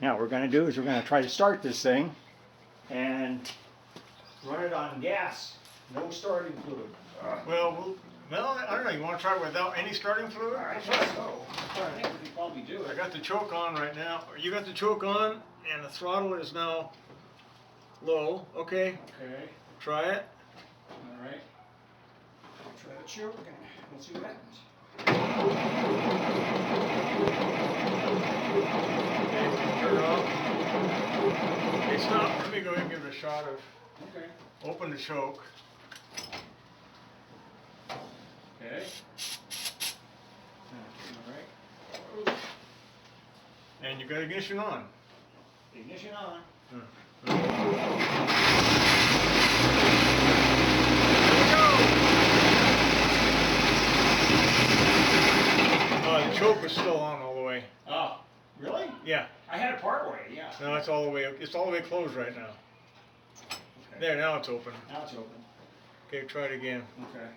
Now what we're going to do is we're going to try to start this thing and run it on gas, no starting fluid. Well, I don't know. You want to try it without any starting fluid? I guess so. I think we can probably do I it. got the choke on right now. You got the choke on, and the throttle is now low. Okay, Okay. try it. All right. I'll try the choke and we'll see what happens. Okay, turn it off. Okay, stop. Let me go ahead and give it a shot of Okay. open the choke. Okay. All right. And you got ignition on. Ignition on. The choke is still on all the way. Oh, really? Yeah. I had it part way, yeah. No, it's all the way. It's all the way closed right now. Okay. There, now it's open. Now it's open. Okay, try it again. Okay.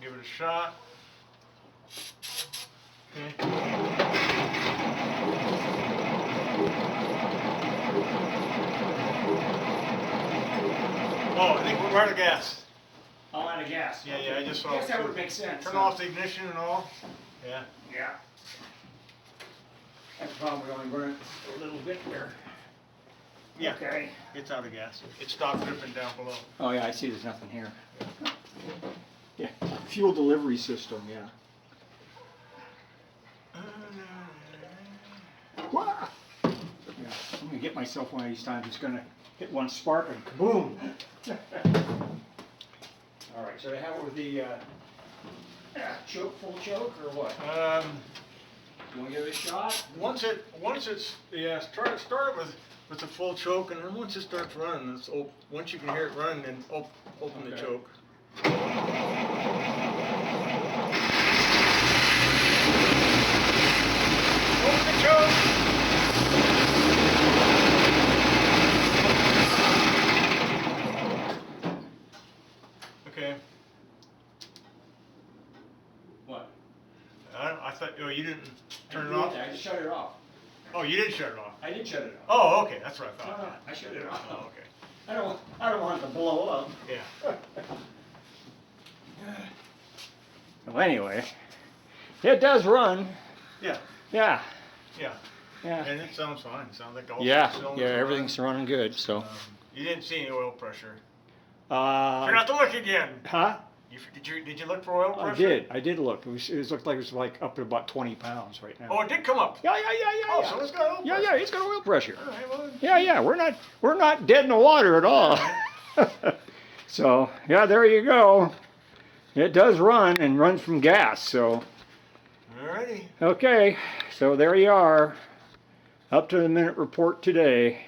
Give it a shot. Okay. Oh, I think we're out of gas. I'm out of gas. Yeah, Okay. yeah, I just saw I guess it that too. would make sense. Turn off the ignition and all. Yeah. Yeah. That's probably only run it a little bit there. Yeah. Okay. It's out of gas. It stopped dripping down below. Oh yeah, I see there's nothing here. Yeah, fuel delivery system, yeah. Wah! Yeah, I'm gonna get myself one of these times. It's gonna hit one spark and kaboom! All right, so they have it with the choke, full choke, or what? You wanna give it a shot? Once it's yeah, start it with the full choke, and then once it starts running, once you can hear it run, then open the Okay. choke. Open the choke. Okay. What? I thought you didn't turn it I off. did. I just shut it off. Oh, you did shut it off. I did shut it off. Oh, okay, that's what I No, thought. no, I shut it off. Oh, okay. I don't want it to blow up. Yeah. Well, anyway, it does run. Yeah. Yeah. Yeah. Yeah. And it sounds fine. It sounds like all Yeah. cylinders Yeah. are Everything's running good. So. running. You didn't see any oil pressure. Try not to look again. Huh? Did you look for oil pressure? I did look. It looked like it was like up to about 20 pounds right now. Oh, it did come up. Yeah. Oh, so it's got oil pressure. Yeah. It's got oil pressure. All right, well, Yeah. We're not dead in the water at all. So yeah, there you go. It does run and runs from gas. So. Alrighty. Okay. So there you are. Up to the minute report today.